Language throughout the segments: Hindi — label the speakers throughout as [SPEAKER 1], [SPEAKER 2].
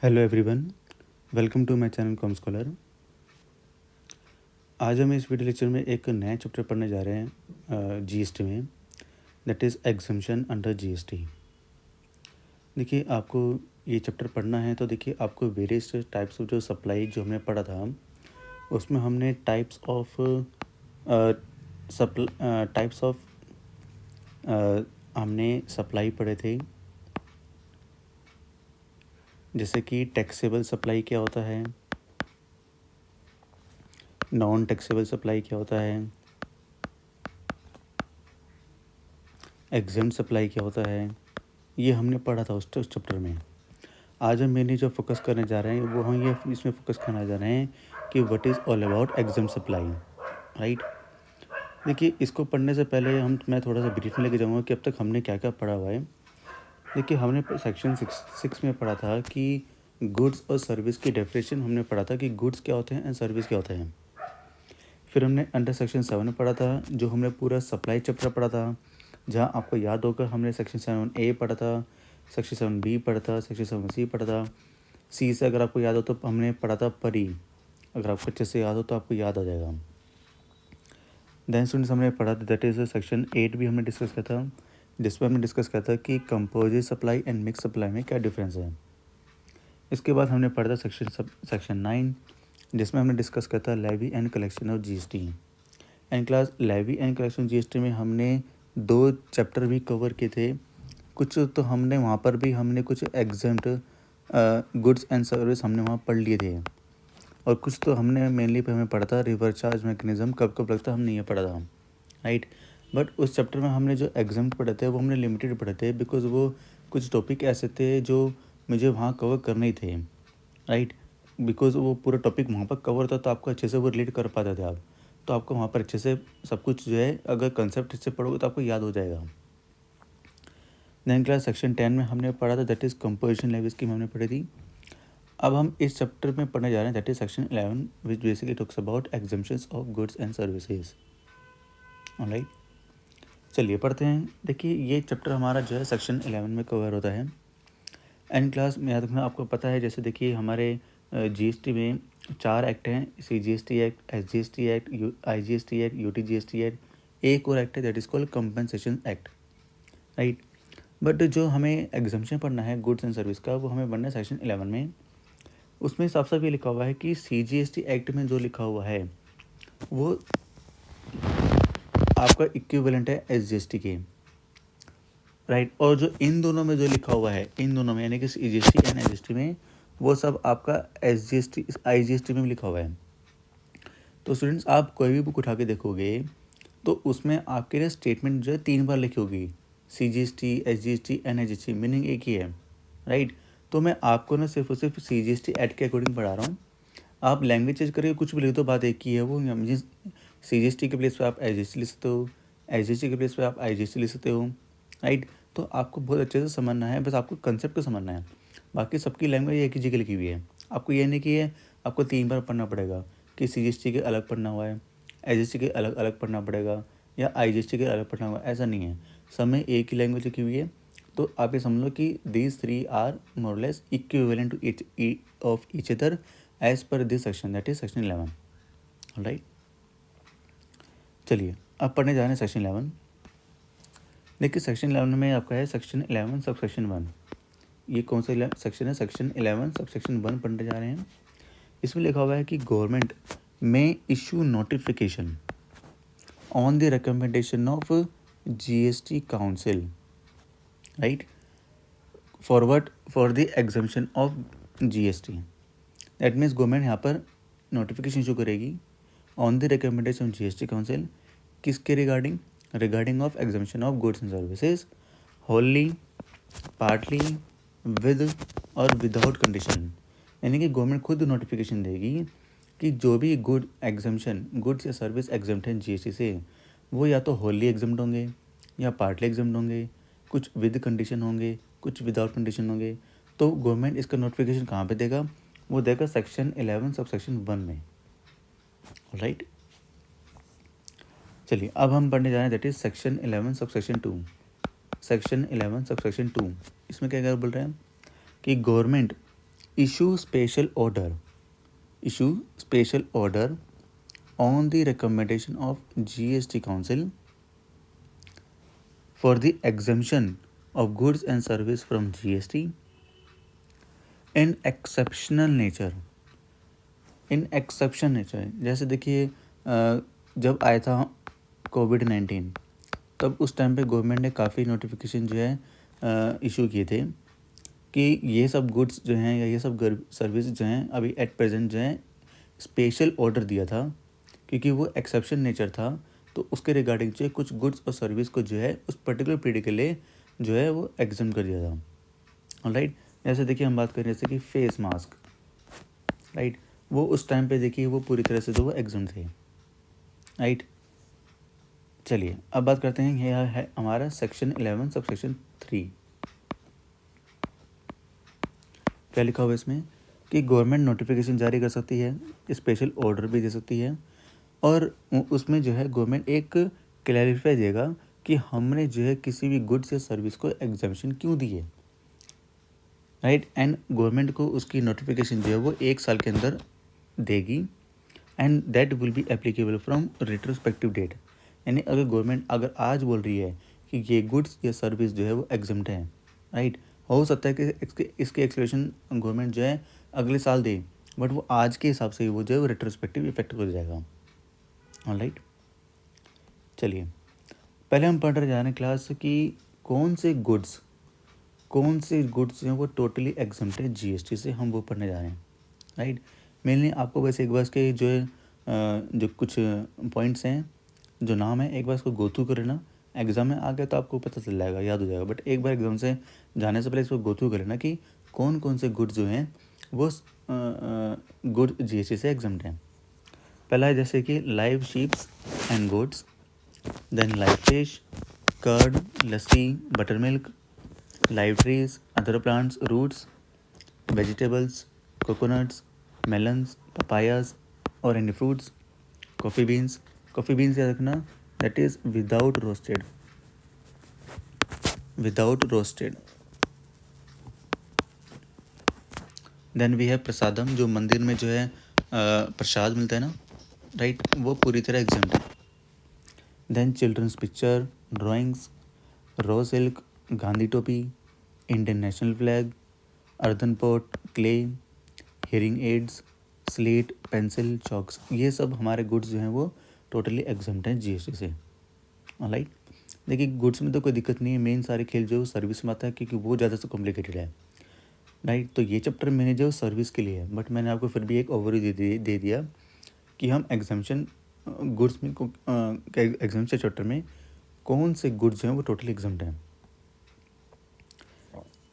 [SPEAKER 1] Hello everyone, welcome to my channel Com Scholar. आज हम इस वीडियो लेक्चर में एक नया चैप्टर पढ़ने जा रहे हैं जीएसटी में, that is exemption under GST. देखिए, आपको ये चैप्टर पढ़ना है तो देखिए आपको वेरियस टाइप्स ऑफ जो सप्लाई जो हमने पढ़ा था उसमें हमने टाइप्स ऑफ हमने सप्लाई पढ़े थे। जैसे कि टैक्सेबल सप्लाई क्या होता है, नॉन टैक्सेबल सप्लाई क्या होता है, एग्जेम्प्ट सप्लाई क्या होता है, ये हमने पढ़ा था उस चैप्टर में। आज हम मेनली जो फोकस करने जा रहे हैं वो हम ये इसमें फोकस करना जा रहे हैं कि what is all about exempt supply, right. देखिए, इसको पढ़ने से पहले मैं थोड़ा सा ब्रीफ में लेके जाऊँगा कि अब तक हमने क्या क्या पढ़ा हुआ है। देखिए, हमने सेक्शन सिक्स में पढ़ा था कि गुड्स और सर्विस की डेफिनेशन हमने पढ़ा था कि गुड्स क्या होते हैं एंड सर्विस क्या होते हैं। फिर हमने अंडर सेक्शन 7 में पढ़ा था, जो हमने पूरा सप्लाई चैप्टर पढ़ा था, जहाँ आपको याद होगा हमने सेक्शन 7A पढ़ा था, सेक्शन 7B पढ़ा था, सेक्शन 7C पढ़ा था। सी से अगर आपको याद हो तो हमने पढ़ा था परी, अगर आपको अच्छे से याद हो तो आपको याद आ जाएगा। देन स्टूडेंट्स, हमने पढ़ा था दैट इज़ सेक्शन 8 भी हमने डिस्कस किया था, जिसमें हमने डिस्कस किया था कि composite supply and mix supply में क्या डिफरेंस है। इसके बाद हमने पढ़ा था सेक्शन 9, जिसमें हमने डिस्कस किया था levy and collection of GST. And class levy and collection GST में हमने 2 चैप्टर भी कवर किए थे। कुछ तो हमने वहाँ पर भी हमने कुछ एग्जेम्प्ट गुड्स एंड सर्विस हमने वहाँ पढ़ लिए थे, और कुछ तो हमने मेनली पे हमें पढ़ा था रिवर्स चार्ज मैकेनिज्म कब कब लगता हमने ये पढ़ा था, राइट। बट उस चैप्टर में हमने जो एग्जाम्प्ट पढ़े थे वो हमने लिमिटेड पढ़े थे, बिकॉज वो कुछ टॉपिक ऐसे थे जो मुझे वहाँ कवर करने ही थे, राइट। बिकॉज वो पूरा टॉपिक वहाँ पर कवर था तो आपको अच्छे से वो रिलेट कर पाते थे आप, तो आपको वहाँ पर अच्छे से सब कुछ जो है अगर कंसेप्ट इससे पढ़ोगे तो आपको याद हो जाएगा। देन क्लास सेक्शन 10 में हमने पढ़ा था that is composition levy scheme हमने पढ़ी थी। अब हम इस चैप्टर में पढ़ने जा रहे हैं that is section 11 which basically talks about exemptions of goods and services, alright. चलिए पढ़ते हैं। देखिए, ये चैप्टर हमारा जो है सेक्शन 11 में कवर होता है। एंड क्लास में याद रखना, आपको पता है जैसे देखिए हमारे जीएसटी में 4 एक्ट हैं, CGST act, SGST act, IGST act, UTGST act, एक और एक्ट है that is called compensation act, right. But जो हमें एग्जाम्पशन पढ़ना है गुड्स एंड सर्विस का वो हमें पढ़ना है सेक्शन 11 में। उसमें साफ साफ ये लिखा हुआ है कि सीजीएसटी एक्ट में जो लिखा हुआ है वो आपका इक्विवेलेंट है एसजीएसटी के, राइट। और जो इन दोनों में जो लिखा हुआ है, इन दोनों में यानी कि सीजीएसटी एंड एसजीएसटी में, वो सब आपका एसजीएसटी आईजीएसटी में भी लिखा हुआ है। तो स्टूडेंट्स, आप कोई भी बुक उठा के देखोगे तो उसमें आपके ना स्टेटमेंट जो है 3 बार लिखी होगी, CGST, SGST and SGST, meaning एक ही है, राइट। तो मैं आपको ना सिर्फ और सिर्फ सीजीएसटी एक्ट के अकॉर्डिंग पढ़ा रहा हूँ। आप लैंग्वेज चेंज करके कुछ भी लिख दो, बात एक ही है। वो सीजीएसटी के प्लेस पे आप एसजीएसटी लिख सकते हो, एसजीएसटी के प्लेस पे आप आईजीएसटी लिख सकते हो, राइट। तो आपको बहुत अच्छे से समझना है, बस आपको कंसेप्ट को समझना है। बाकी सबकी लैंग्वेज एक ही जगह लिखी हुई है। आपको ये नहीं कि है आपको 3 बार पढ़ना पड़ेगा कि सीजीएसटी के अलग पढ़ना हुआ है, एसजीएसटी के अलग अलग पढ़ना पड़ेगा, या आईजीएसटी के अलग पढ़ना हुआ है, ऐसा नहीं है। सब में एक ही लैंग्वेज लिखी हुई है। तो आप ये समझ लो कि these 3 are more or less equivalent to of each other as per this section, that is section 11, right. चलिए अब पढ़ने जा रहे हैं सेक्शन 11। देखिए, सेक्शन 11 में आपका है सेक्शन 11 सब सेक्शन 1। ये कौन सा सेक्शन है? सेक्शन 11 सब सेक्शन 1 पढ़ने जा रहे हैं। इसमें लिखा हुआ है कि government may issue notification on the recommendation of GST council, right, forward for the exemption of GST. That means government यहाँ पर नोटिफिकेशन इशू करेगी on the recommendation of GST council, किसके regarding of exemption of goods and services, wholly, partly, with और विदाउट कंडीशन। यानी कि गवर्नमेंट खुद नोटिफिकेशन देगी कि जो भी गुड्स या सर्विस एग्जम्प्ट हैं जीएसटी से, वो या तो होली एग्जम्प्ट होंगे या पार्टली एग्जम्प्ट होंगे, कुछ विद कंडीशन होंगे, कुछ विदाउट कंडीशन होंगे। तो गवर्नमेंट इसका नोटिफिकेशन कहाँ पे देगा? वो देगा सेक्शन 11 सब सेक्शन 1 में, राइट। चलिए अब हम पढ़ने जा रहे हैं that is section 11 sub section 2। Section 11 sub section 2, इसमें क्या क्या बोल रहे हैं कि government issue special order on the recommendation of GST Council for the exemption of goods and service from GST in exceptional nature. जैसे देखिए जब आया था कोविड-19 तब उस टाइम पे गवर्नमेंट ने काफ़ी नोटिफिकेशन जो है इशू किए थे कि ये सब गुड्स जो हैं या ये सब सर्विस जो हैं अभी एट प्रेजेंट जो है स्पेशल ऑर्डर दिया था क्योंकि वो एक्सेप्शन नेचर था, तो उसके रिगार्डिंग जो है कुछ गुड्स और सर्विस को जो है उस पर्टिकुलर पीरियड के लिए जो है वो एग्जाम कर दिया था। राइट, जैसे देखिए हम बात करें जैसे कि फेस मास्क, राइट, वो उस टाइम पे देखिए वो पूरी तरह से जो वो एग्जाम थे। राइट, चलिए अब बात करते हैं, यह है हमारा सेक्शन 11 सब सेक्शन 3। क्या लिखा हुआ है इसमें कि गवर्नमेंट नोटिफिकेशन जारी कर सकती है, स्पेशल ऑर्डर भी दे सकती है, और उसमें जो है गवर्नमेंट एक क्लैरिफाई देगा कि हमने जो है किसी भी गुड्स या सर्विस को एग्जामिशन क्यों दी है। राइट, एंड गवर्नमेंट को उसकी नोटिफिकेशन जो है वो 1 साल के अंदर देगी, and that will be applicable from retrospective date. यानी अगर गवर्नमेंट अगर आज बोल रही है कि ये गुड्स या सर्विस जो है वो एग्जम्प्ट है, राइट, हो सकता है कि इसके एक्सप्लेनेशन गवर्नमेंट जो है अगले साल दे, बट वो आज के हिसाब से वो जो है वो रेट्रोस्पेक्टिव इफेक्ट हो जाएगा। ऑलराइट, चलिए पहले हम पढ़ रहे जा रहे हैं क्लास कि कौन से गुड्स हैं वो टोटली एग्जम्प्ट है जीएसटी से, हम वो पढ़ने जा रहे हैं। राइट, मेनली आपको बस एक बार इसके जो है जो कुछ पॉइंट्स हैं, जो नाम है, एक बार इसको गो थ्रू कर लेना। एग्ज़ाम में आ गया तो आपको पता चल जाएगा, याद हो जाएगा, बट एक बार एग्ज़ाम से जाने से पहले इसको गो थ्रू कर लेना कि कौन कौन से गुड्स जो हैं वो गुड जीएसटी से एग्जम्प्ट हैं। पहला है जैसे कि live sheeps and goats, then live fish, curd, lassi, butter milk, live trees, other plants, roots, vegetables, coconuts, melons, papayas or any fruits, coffee beans याद रखना, that is without roasted। Then we have प्रसादम, जो मंदिर में जो है प्रसाद मिलता है ना, राइट, वो पूरी तरह एग्जाम्प्ट है। Then children's picture, drawings, raw silk, Gandhi टोपी, Indian national flag, earthen pot, clay, hearing aids, slate, pencil, chalks, ये सब हमारे गुड्स जो हैं वो टोटली एग्जम्प्ट हैं जीएसटी से। ऑलराइट, देखिए गुड्स में तो कोई दिक्कत नहीं है, मेन सारे खेल जो है सर्विस में आता है क्योंकि वो ज़्यादा से कॉम्प्लिकेटेड है। राइट, तो ये चैप्टर मैंने जो सर्विस के लिए है, बट मैंने आपको फिर भी एक ओवरव्यू दे दिया कि हम एग्जाम्शन गुड्स में एग्जाम्शन चैप्टर में कौन से गुड्स हैं वो टोटली एग्जम्प्ट हैं।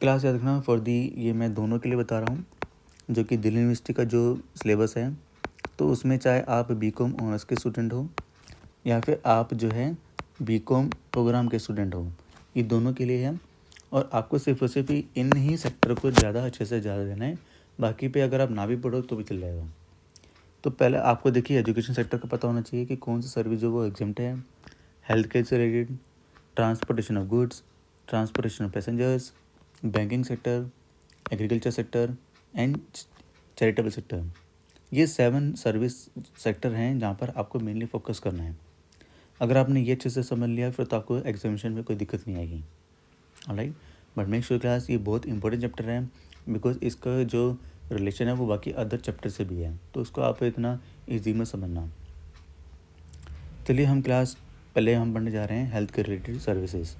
[SPEAKER 1] क्लास याद रखना फॉर दी, ये मैं दोनों के लिए बता रहा हूँ, जो कि दिल्ली यूनिवर्सिटी का जो सिलेबस है, तो उसमें चाहे आप बीकॉम ऑनर्स के स्टूडेंट हो या फिर आप जो है बीकॉम प्रोग्राम के स्टूडेंट हो, ये दोनों के लिए है, और आपको सिर्फ और सिर्फ इन ही सेक्टर को ज़्यादा अच्छे से ज़्यादा देना है, बाकी पे अगर आप ना भी पढ़ो तो भी चल जाएगा। तो पहले आपको देखिए एजुकेशन सेक्टर का पता होना चाहिए कि कौन सी सर्विस जो वो एग्जम्प्ट है, हेल्थ केयर से related, transportation of goods, transportation of passengers, banking sector, agriculture sector and charitable sector. ये 7 सर्विस सेक्टर हैं जहाँ पर आपको मेनली फोकस करना है। अगर आपने ये अच्छे से समझ लिया फिर तो आपको एग्जामिनेशन में कोई दिक्कत नहीं आएगी। Alright, but make sure class ये बहुत इंपॉर्टेंट चैप्टर है, बिकॉज इसका जो रिलेशन है वो बाकी अदर चैप्टर से भी है, तो उसको आप इतना ईजी में समझना। चलिए हम क्लास पहले हम पढ़ने जा रहे हैं हेल्थ के रिलेटेड सर्विसेज।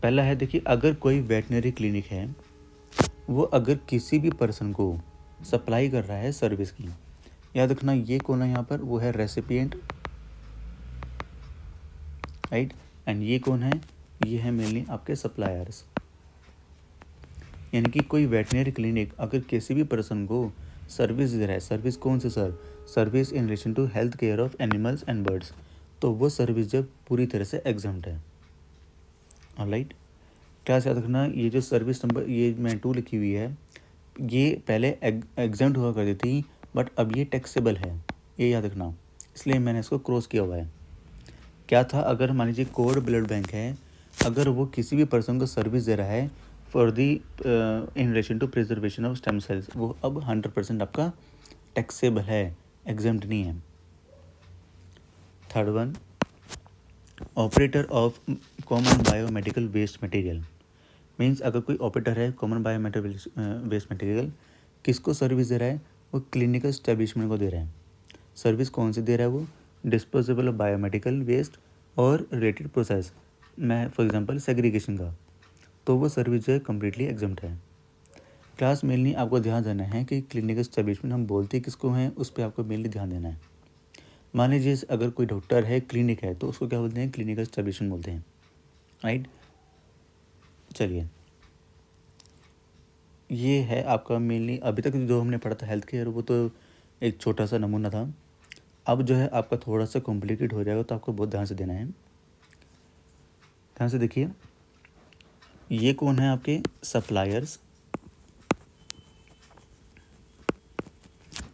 [SPEAKER 1] पहला है देखिए, अगर कोई वेटनरी क्लिनिक है वो अगर किसी भी पर्सन को सप्लाई कर रहा है सर्विस की, याद रखना ये कौन है यहाँ पर, वो है रेसिपिएंट, राइट, एंड ये कौन है, ये है मेनली आपके सप्लायर्स। यानी कि कोई वेटनरी क्लिनिक अगर किसी भी पर्सन को सर्विस दे रहा है, सर्विस कौन सी sir, service in relation to health care of animals and birds, तो वो सर्विस जब पूरी तरह से एग्जम्प्ट है। ऑलराइट, क्लास याद रखना, ये जो सर्विस नंबर ये मैं 2 लिखी हुई है, ये पहले एग्जम्प्ट हुआ करती थी, बट अब ये टैक्सेबल है, ये याद रखना, इसलिए मैंने इसको क्रॉस किया हुआ है। क्या था, अगर मान लीजिए कोड ब्लड बैंक है, अगर वो किसी भी पर्सन को सर्विस दे रहा है for the in relation to preservation of stem cells, वो अब 100% आपका टैक्सेबल है, एग्जेम्प्ट नहीं है। Third one, operator of common biomedical waste material, means अगर कोई ऑपरेटर है कॉमन बायोमेडिकल वेस्ट मटेरियल, किसको सर्विस दे रहा है? वो क्लिनिकल स्टैब्लिशमेंट को दे रहा है। सर्विस कौन सी दे रहा है? वो डिस्पोजेबल ऑफ बायोमेडिकल वेस्ट और रिलेटेड प्रोसेस, मैं फॉर एग्जांपल सेग्रीगेशन का, तो वो सर्विस जो है कम्प्लीटली एग्जम्प्ट है। क्लास मेनली आपको ध्यान देना है कि क्लिनिकल स्टैब्लिशमेंट हम बोलते किसको हैं, उस पर आपको मेनली ध्यान देना है। मान लीजिए अगर कोई डॉक्टर है, क्लिनिक है, तो उसको क्या बोलते हैं? क्लिनिकल स्टैब्लिशमेंट बोलते हैं, राइट। चलिए, ये है आपका मेनली अभी तक जो हमने पढ़ा था हेल्थ केयर, वो तो एक छोटा सा नमूना था। अब जो है आपका थोड़ा सा कॉम्प्लिकेट हो जाएगा, तो आपको बहुत ध्यान से देना है। ध्यान से देखिए, ये कौन है आपके सप्लायर्स,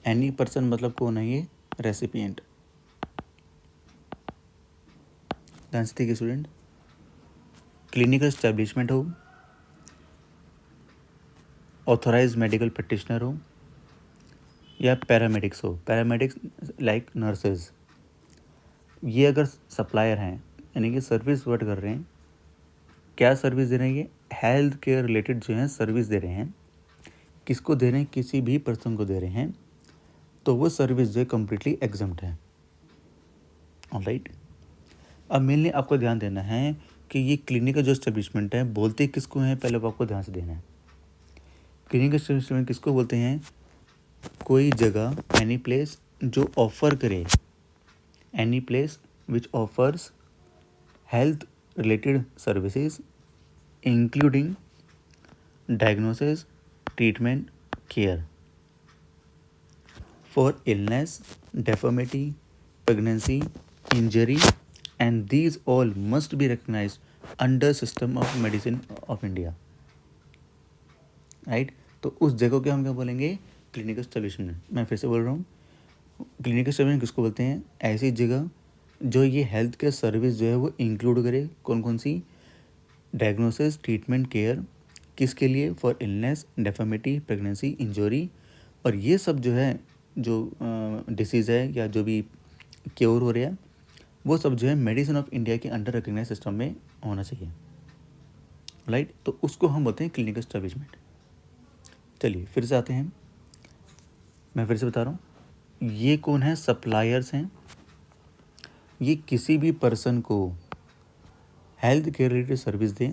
[SPEAKER 1] एनी पर्सन मतलब कौन है? ये रेसिपिएंट। ध्यान से देखिए स्टूडेंट, क्लिनिकल स्टैब्लिशमेंट हो, ऑथोराइज मेडिकल प्रैक्टिशनर हो, या पैरामेडिक्स हो, पैरामेडिक्स लाइक नर्सेज, ये अगर सप्लायर हैं यानी कि सर्विस वर्ड कर रहे हैं, क्या सर्विस दे रहे हैं? ये हेल्थ केयर रिलेटेड जो है सर्विस दे रहे हैं। किसको दे रहे हैं? किसी भी पर्सन को दे रहे हैं, तो वो सर्विस जो है कम्प्लीटली एग्जम्प्ट है। ऑलराइट, अब मेनली आपको ध्यान देना है कि ये क्लिनिकल जो एस्टेब्लिशमेंट है बोलते किसको हैं, पहले वो आपको ध्यान से देना है। क्लिनिकल एस्टेब्लिशमेंट किसको बोलते हैं? कोई जगह, एनी प्लेस जो ऑफर करे, any place which offers health related services including diagnosis, treatment, care for illness, deformity, pregnancy, injury, and these all must be recognized under system of medicine of India, right. तो उस जगह को हम क्या बोलेंगे? Clinical establishment. मैं फिर से बोल रहा हूँ, क्लिनिकल एस्टेब्लिशमेंट किसको बोलते हैं? ऐसी जगह जो ये हेल्थ केयर सर्विस जो है वो इंक्लूड करे, कौन कौन सी? डायग्नोसिस, ट्रीटमेंट, केयर, किसके लिए? फॉर इलनेस, डेफर्मिटी, प्रेगनेंसी, इंजरी, और ये सब जो है जो डिसीज़ है या जो भी क्योर हो रहा है, वो सब जो है मेडिसिन ऑफ इंडिया के अंडर रिकग्नाइज सिस्टम में होना चाहिए, राइट। तो उसको हम बोलते हैं क्लिनिकल एस्टेब्लिशमेंट। चलिए फिर से आते हैं, मैं फिर से बता रहा हूँ, ये कौन है? सप्लायर्स हैं। ये किसी भी पर्सन को हेल्थ केयर रिलेटेड सर्विस दें।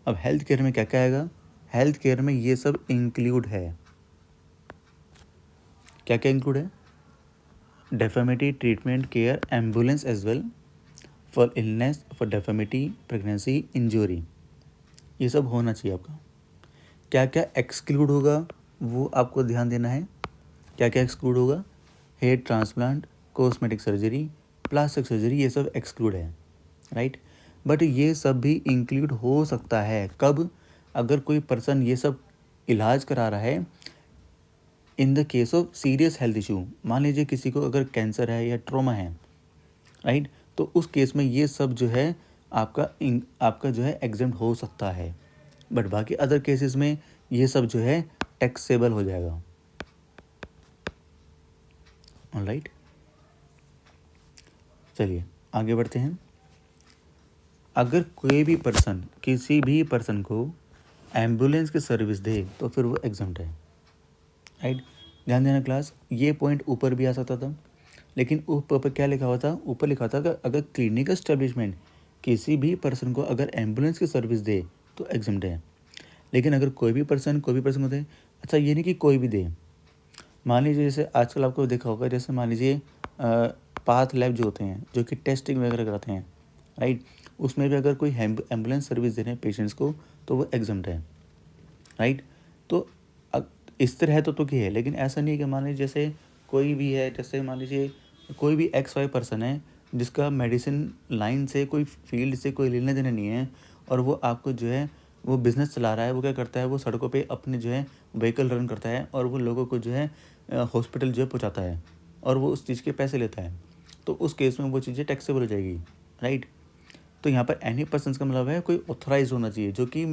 [SPEAKER 1] अब हेल्थ केयर में क्या क्या आएगा? हेल्थ केयर में ये सब इंक्लूड है। क्या क्या इंक्लूड है? Deformity, treatment, care, ambulance as well for illness, for deformity, pregnancy, injury, ये सब होना चाहिए आपका। क्या क्या एक्सक्लूड होगा वो आपको ध्यान देना है। क्या क्या एक्सक्लूड होगा? Hair transplant, cosmetic surgery, plastic surgery, ये सब एक्सक्लूड है, राइट। बट ये सब भी इंक्लूड हो सकता है कब? अगर कोई पर्सन ये सब इलाज करा रहा है in the case of serious health issue. मान लीजिए किसी को अगर कैंसर है या ट्रॉमा है, राइट, तो उस केस में ये सब जो है आपका जो है एग्जेम्प्ट हो सकता है। बट बाकी अदर केसेस में ये सब जो है टैक्सेबल हो जाएगा, ऑलराइट। चलिए आगे बढ़ते हैं। अगर कोई भी पर्सन किसी भी पर्सन को एम्बुलेंस की सर्विस दे तो फिर वो एग्जम्प्ट है, राइट। ध्यान देना क्लास, ये पॉइंट ऊपर भी आ सकता था, लेकिन ऊपर पर क्या लिखा हुआ था? ऊपर लिखा था कि अगर क्लिनिकल एस्टेब्लिशमेंट किसी भी पर्सन को अगर एम्बुलेंस की सर्विस दे तो एग्जम्प्ट है। लेकिन अगर कोई भी पर्सन को दे, अच्छा ये नहीं कि कोई भी दे। मान लीजिए जैसे आजकल आपको देखा होगा, जैसे मान लीजिए पाथ लैब जो होते हैं जो कि टेस्टिंग वगैरह कराते हैं, राइट, उसमें भी अगर कोई एम्बुलेंस सर्विस दे रहे हैं पेशेंट्स को तो वो एग्जम्प्ट है, राइट। तो इस तरह तो क्या है, लेकिन ऐसा नहीं है कि मान लीजिए जैसे कोई भी है, जैसे मान लीजिए कोई भी XY पर्सन है जिसका मेडिसिन लाइन से कोई फील्ड से कोई लेने देने नहीं है, और वो आपको जो है वो बिज़नेस चला रहा है। वो क्या करता है? वो सड़कों पे अपने जो है व्हीकल रन करता है और वो लोगों को जो है हॉस्पिटल जो है पहुँचाता है, और वो उस चीज़ के पैसे लेता है। तो उस केस में वो चीज़ें टैक्सेबल हो जाएगी, राइट। तो यहाँ पर एनी पर्सन का मतलब है कोई ऑथराइज होना चाहिए, जो कि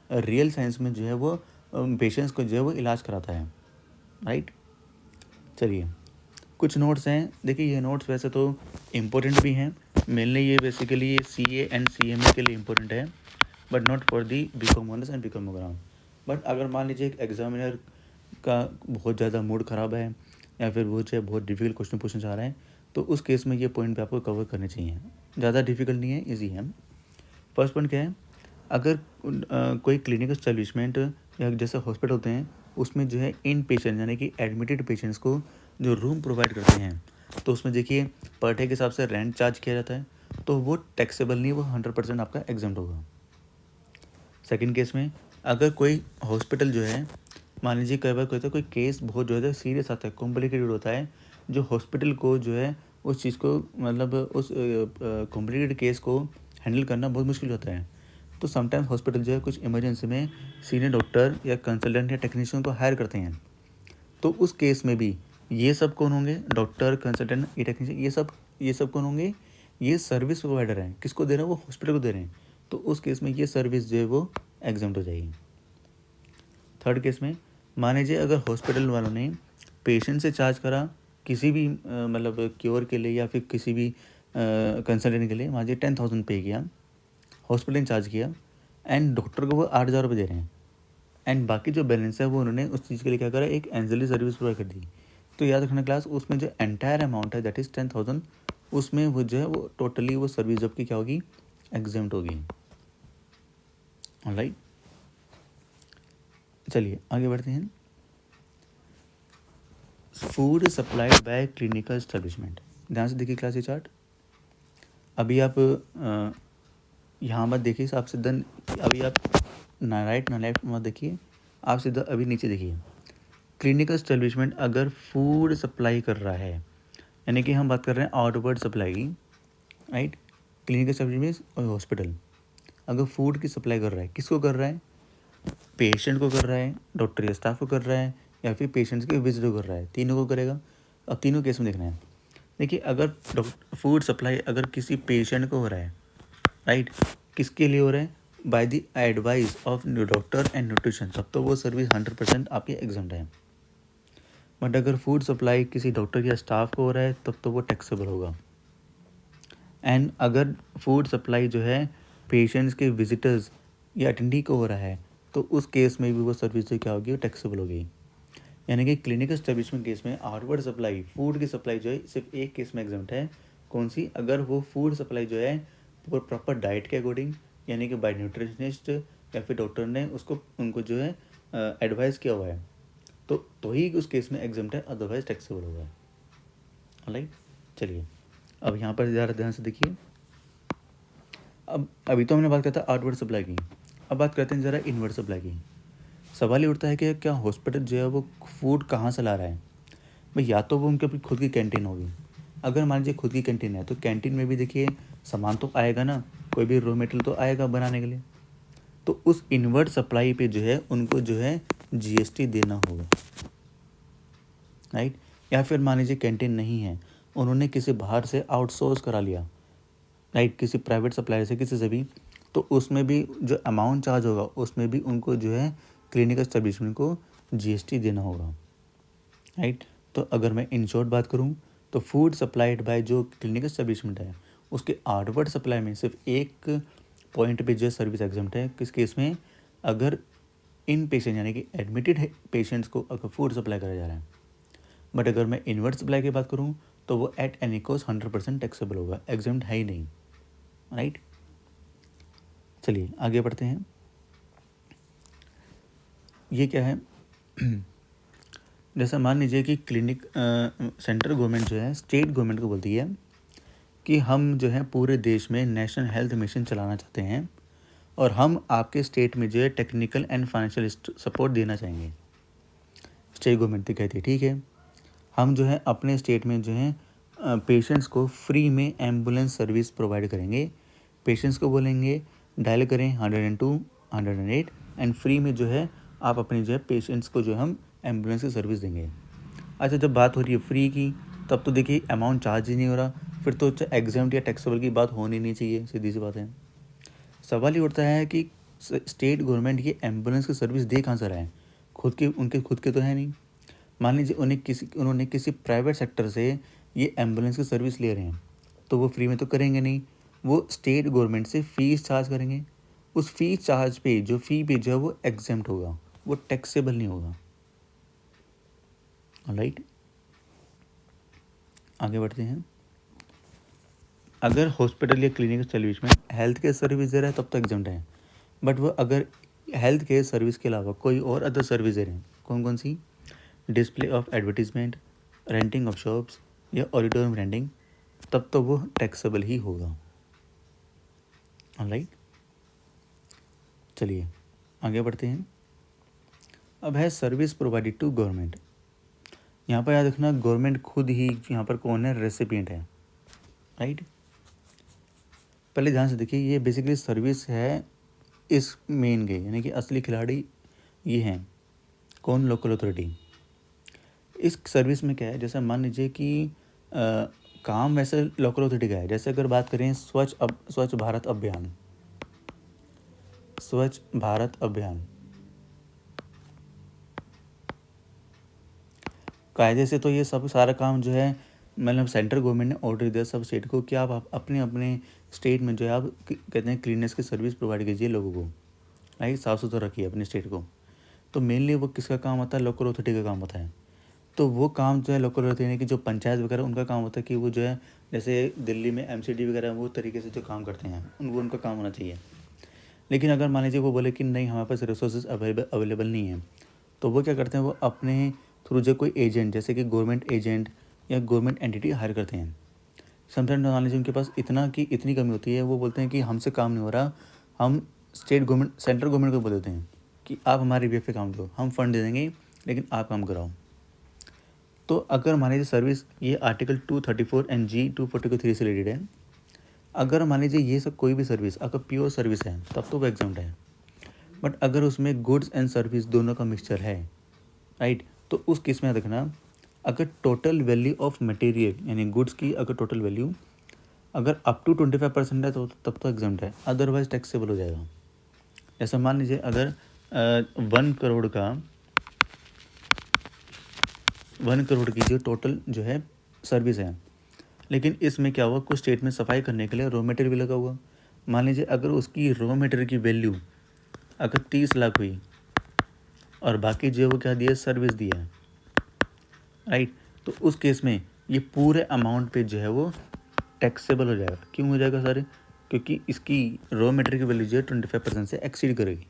[SPEAKER 1] रियल साइंस में जो है वो पेशेंट्स को जो है वो इलाज कराता है, राइट। चलिए कुछ नोट्स हैं, देखिए ये नोट्स वैसे तो इम्पोर्टेंट भी हैं, मेनली ये बेसिकली ये CA एंड CMA के लिए इम्पोर्टेंट है, but not for the BCom honours and BCom ground. But अगर मान लीजिए एक एग्जामिनर का बहुत ज़्यादा मूड ख़राब है या फिर वो जो है बहुत डिफिकल्ट क्वेश्चन पूछना चाह रहे हैं, तो उस केस में ये पॉइंट पे आपको कवर करने चाहिए। ज़्यादा डिफिकल्ट नहीं है, ईजी है। फर्स्ट पॉइंट क्या है, अगर कोई क्लिनिकल एस्टेब्लिशमेंट या जैसे हॉस्पिटल होते हैं उसमें जो है इन पेशेंट यानी कि एडमिटेड पेशेंट्स को जो रूम प्रोवाइड करते हैं, तो उसमें देखिए पर डे के हिसाब से रेंट चार्ज किया जाता है, तो वो टैक्सेबल नहीं, वो 100% आपका एग्जाम्प्ट होगा। सेकंड केस में अगर कोई हॉस्पिटल जो है, मान लीजिए कई बार कोई केस बहुत जो है सीरियस आता है, कॉम्प्लिकेटेड होता है, जो हॉस्पिटल को जो है उस चीज़ को मतलब उस कॉम्प्लिकेटेड केस को हैंडल करना बहुत मुश्किल होता है, तो समटाइम्स हॉस्पिटल जो है कुछ इमरजेंसी में सीनियर डॉक्टर या कंसल्टेंट या टेक्नीशियन को हायर करते हैं। तो उस केस में भी ये सब कौन होंगे, डॉक्टर, कंसल्टेंट, ये टेक्नीशियन, ये सब कौन होंगे, ये सर्विस प्रोवाइडर हैं। किसको दे रहे हैं, वो हॉस्पिटल को दे रहे हैं, तो उस केस में ये सर्विस जो है वो एग्जम्प्ट हो जाएगी। थर्ड केस में मान लीजिए अगर हॉस्पिटल वालों ने पेशेंट से चार्ज करा किसी भी मतलब क्योर के लिए या फिर किसी भी कंसल्टेंट के लिए, मान लीजिए 10,000 पे किया, हॉस्पिटल ने चार्ज किया, एंड डॉक्टर को वो 8,000 रुपये दे रहे हैं, एंड बाकी जो बैलेंस है वो उन्होंने उस चीज़ के लिए क्या करा, एक एंजली सर्विस प्रोवाइड कर दी। तो याद रखना क्लास, उसमें जो एंटायर अमाउंट है दैट इज़ 10,000, उसमें वो जो है वो टोटली वो सर्विस जब की क्या होगी, एग्जाम्प्ट होगी। ऑलराइट, चलिए आगे बढ़ते हैं। Food supplied by clinical establishment, ध्यान से देखिए क्लास ये चार्ट। अभी आप यहाँ मत देखिए, आप सीधा अभी आप ना राइट ना लेफ्ट मत देखिए, आप सीधा अभी नीचे देखिए। क्लिनिकल एस्टेब्लिशमेंट अगर फूड सप्लाई कर रहा है, यानी कि हम बात कर रहे हैं outward supply, right. Clinical establishment और हॉस्पिटल अगर फूड की सप्लाई कर रहा है, किसको कर रहा है, पेशेंट को कर रहा है, डॉक्टर या स्टाफ को कर रहा है, या फिर पेशेंट्स के विजिटर को कर रहा है, तीनों को करेगा। अब तीनों केस में देखना है। देखिए अगर फूड सप्लाई अगर किसी पेशेंट को हो रहा है, राइट, किसके लिए हो रहा है, by the advice of doctor and nutrition, तब तो वो सर्विस 100% आपकी एग्जाम्प्ट है। बट अगर फूड सप्लाई किसी डॉक्टर या स्टाफ को हो रहा है तब तो वो टैक्सेबल होगा। एंड अगर फूड सप्लाई जो है पेशेंट्स के विजिटर्स या अटेंडी को हो रहा है, तो उस केस में भी वो सर्विस जो क्या होगी, वो टैक्सेबल होगी। यानी कि क्लिनिकल एस्टेब्लिशमेंट केस में आउटवर्ड सप्लाई, फूड की सप्लाई जो है सिर्फ एक केस में एग्जाम्प्ट है, कौन सी, अगर वो फूड सप्लाई जो है वो प्रॉपर डाइट के अकॉर्डिंग, यानी कि बाय न्यूट्रिशनिस्ट या फिर डॉक्टर ने उसको उनको जो है एडवाइस किया हुआ है, तो ही उस केस में एग्जाम्प्ट है, अदरवाइज टैक्सेबल होगा। राइट, चलिए अब यहाँ पर ज़्यादा ध्यान से देखिए। अब अभी तो हमने बात करता है आउटवर्ड सप्लाई की, अब बात करते हैं ज़रा इनवर्ड सप्लाई की। सवाल ये उठता है कि क्या हॉस्पिटल जो है वो फूड कहाँ से ला रहा है। भाई या तो वो उनकी अपनी खुद की कैंटीन होगी, अगर मान लीजिए खुद की कैंटीन है तो कैंटीन में भी देखिए सामान तो आएगा ना, कोई भी रॉ मटेरियल तो आएगा बनाने के लिए, तो उस इनवर्ड सप्लाई पे जो है उनको जो है GST देना होगा, राइट। या फिर मान लीजिए कैंटीन नहीं है, उन्होंने किसी बाहर से आउटसोर्स करा लिया, राइट, किसी प्राइवेट सप्लायर से, किसी से भी, तो उसमें भी जो अमाउंट चार्ज होगा उसमें भी उनको जो है क्लिनिकल एस्टेब्लिशमेंट को GST देना होगा, राइट। तो अगर मैं इन शॉर्ट बात करूं तो फूड सप्लाइड बाय जो क्लिनिकल एस्टेब्लिशमेंट है उसके आउटवर्ड सप्लाई में सिर्फ एक पॉइंट पे जो सर्विस एग्जाम्प्ट है, किस केस में, अगर इन पेशेंट यानी कि एडमिटेड है पेशेंट्स को अगर फूड सप्लाई करा जा रहा है। बट अगर मैं इनवर्ड सप्लाई की बात करूं तो वो एट एनी कॉस्ट 100% टैक्सेबल होगा, एग्जाम्प्ट है ही नहीं, राइट। चलिए आगे बढ़ते हैं। ये क्या है जैसा मान लीजिए कि क्लिनिक सेंट्रल गवर्नमेंट जो है स्टेट गवर्नमेंट को बोलती है कि हम जो है पूरे देश में नेशनल हेल्थ मिशन चलाना चाहते हैं और हम आपके स्टेट में जो है टेक्निकल एंड फाइनेंशियल सपोर्ट देना चाहेंगे। स्टेट गवर्नमेंट तो कहती है ठीक है, हम जो है अपने स्टेट में जो है पेशेंट्स को फ्री में एम्बुलेंस सर्विस प्रोवाइड करेंगे। पेशेंट्स को बोलेंगे डायल करें 102 108 एंड फ्री में जो है आप अपनी जो है पेशेंट्स को जो है हम एम्बुलेंस की सर्विस देंगे। अच्छा, जब बात हो रही है फ्री की तब तो देखिए अमाउंट चार्ज ही नहीं हो रहा, फिर तो एग्जाम्प्ट या टैक्सेबल की बात होनी नहीं चाहिए, सीधी सी बात है। सवाल ये उठता है कि स्टेट गवर्नमेंट ये एम्बुलेंस की सर्विस दे कहाँ से रहा है, उनके खुद के तो है नहीं। मान लीजिए उन्होंने किसी प्राइवेट सेक्टर से ये एम्बुलेंस की सर्विस ले रहे हैं, तो वो फ्री में तो करेंगे नहीं, वो स्टेट गवर्नमेंट से फ़ीस चार्ज करेंगे। उस फीस चार्ज पे जो जो है वो एग्जेम्प्ट होगा, वो टैक्सेबल नहीं होगा। राइट, आगे बढ़ते हैं। अगर हॉस्पिटल या क्लिनिक सर्विस में हेल्थ केयर सर्विस दे रहा है तब तो एग्जाम्प्ट है, बट वो अगर हेल्थ केयर सर्विस के अलावा कोई और अदर सर्विस दे रहे हैं, कौन कौन सी, display of advertisement, renting of shops या ऑडिटोरियम रेंटिंग, तब तो वो टैक्सेबल ही होगा। राइट, चलिए आगे बढ़ते हैं। अब है सर्विस प्रोवाइडेड टू गवर्नमेंट। यहाँ पर याद रखना गवर्नमेंट खुद ही यहाँ पर कौन है, रेसिपिएंट है। राइट, पहले ध्यान से देखिए, ये बेसिकली सर्विस है इस मेन के, यानी कि असली खिलाड़ी ये हैं, कौन, लोकल अथॉरिटी। इस सर्विस में क्या है, जैसे मान लीजिए कि काम वैसे लोकल अथॉरिटी का है। जैसे अगर बात करें स्वच्छ भारत अभियान, स्वच्छ भारत अभियान कायदे से तो ये सब सारा काम जो है, मतलब सेंट्रल गवर्नमेंट ने ऑर्डर दिया सब स्टेट को कि आप अपने अपने स्टेट में जो है आप कहते हैं क्लीननेस की सर्विस प्रोवाइड कीजिए लोगों को। राइट, साफ़ सुथरा रखिए अपने स्टेट को। तो मेनली वो किसका काम होता है, लोकल अथॉरिटी का काम होता है। तो वो काम जो है लोकल अथॉरिटी, यानी कि जो पंचायत वगैरह उनका काम होता है कि वो जो है, जैसे दिल्ली में MCD वगैरह वो तरीके से जो काम करते हैं वो उनका काम होना चाहिए। लेकिन अगर मान लीजिए वो बोले कि नहीं हमारे पास रिसोर्सेज अवेलेबल नहीं है, तो वो क्या करते हैं, वो अपने थ्रू जो कोई एजेंट, जैसे कि गवर्नमेंट एजेंट या गवर्नमेंट एंटिटी हायर करते हैं। समटाइम्स मान लीजिए उनके पास इतनी कमी होती है, वो बोलते हैं कि हमसे काम नहीं हो रहा, हम सेंट्रल गवर्नमेंट को बोल देते हैं कि आप हमारे बेस पे काम दो, हम फंड दे देंगे लेकिन आप काम कराओ। तो अगर मान लीजिए सर्विस, ये आर्टिकल 234 and G 243 से रिलेटेड है। अगर मान लीजिए ये सब कोई भी सर्विस अगर प्योर सर्विस है तब तो वो एग्जाम्प्ट है, बट अगर उसमें गुड्स एंड सर्विस दोनों का मिक्सचर है, राइट, तो उस केस में रखना, अगर टोटल वैल्यू ऑफ मटेरियल यानी गुड्स की अगर टोटल वैल्यू अगर अप टू 25% है तो तब तो एग्जाम्प्ट है, अदरवाइज टैक्सेबल हो जाएगा। जैसे मान लीजिए अगर 1 करोड़ की जो टोटल जो है सर्विस है, लेकिन इसमें क्या हुआ, कुछ स्टेट में सफाई करने के लिए रॉ मटेरियल भी लगा हुआ। मान लीजिए अगर उसकी रॉ मटेरियल की वैल्यू अगर 30 लाख हुई और बाकी जो वो क्या दिया, सर्विस दिया है, राइट, तो उस केस में ये पूरे अमाउंट पे जो है वो टैक्सेबल हो जाएगा। क्यों हो जाएगा सर, क्योंकि इसकी रॉ मटेरियल की वैल्यू जो है 25% से एक्सीड करेगी,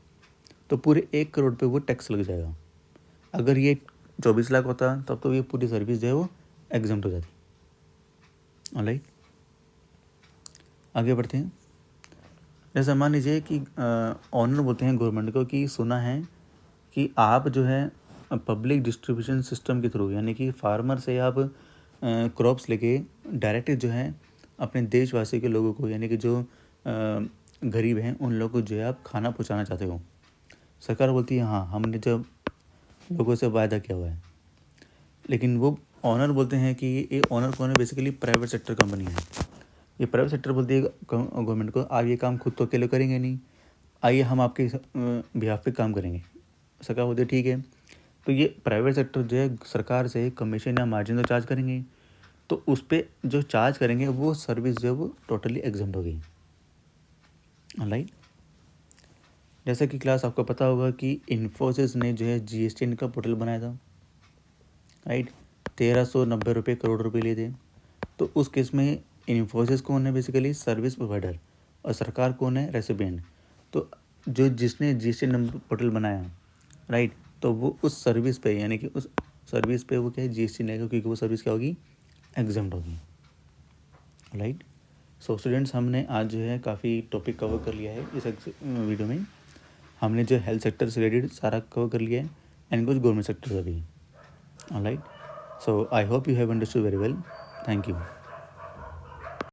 [SPEAKER 1] तो पूरे 1 करोड़ पे वो टैक्स लग जाएगा। अगर ये 24 लाख होता तब तो ये पूरी सर्विस जो है वो एग्जाम्प्ट हो जाती। ऑलराइट, आगे बढ़ते हैं। जैसे मान लीजिए कि ऑनर बोलते हैं गवर्नमेंट को कि सुना है कि आप जो है पब्लिक डिस्ट्रीब्यूशन सिस्टम के थ्रू, यानी कि फार्मर से आप क्रॉप्स लेके डायरेक्ट जो है अपने देशवासी के लोगों को, यानी कि जो गरीब हैं उन लोगों को जो है आप खाना पहुंचाना चाहते हो। सरकार बोलती है हाँ हमने जब लोगों से वायदा किया हुआ है, लेकिन वो ऑनर बोलते हैं कि ये ऑनर कौन है, बेसिकली प्राइवेट सेक्टर कंपनी है। ये प्राइवेट सेक्टर बोलती है गवर्नमेंट को आप ये काम खुद तो अकेले करेंगे नहीं, आइए हम आपके बिहाफ पे काम करेंगे। सरकार बोलती है ठीक है। तो ये प्राइवेट सेक्टर जो है सरकार से कमीशन या मार्जिन तो चार्ज करेंगे, तो उस पर जो चार्ज करेंगे वो सर्विस जो है वो टोटली एग्जाम्प्ट होगी। ऑनलाइन, जैसा कि क्लास आपको पता होगा कि इन्फोसिस ने जो है GST का पोर्टल बनाया था, राइट, 1390 करोड़ रुपए लिए थे। तो उस केस में इन्फोसिस कौन है, बेसिकली सर्विस प्रोवाइडर, और सरकार कौन है, रेसिपिएंट। तो जिसने GST नंबर पोर्टल बनाया, राइट, तो वो उस सर्विस पे, यानी कि उस सर्विस पे वो क्या है, GST लेगा, क्योंकि वो सर्विस क्या होगी, एग्जाम्प्ट होगी। राइट, सो स्टूडेंट्स, हमने आज जो है काफ़ी टॉपिक कवर कर लिया है इस वीडियो में। हमने जो हेल्थ सेक्टर से रिलेटेड सारा कवर कर लिया है एंड कुछ गवर्नमेंट सेक्टर का भी। Alright, so I hope you have understood very well. Thank you.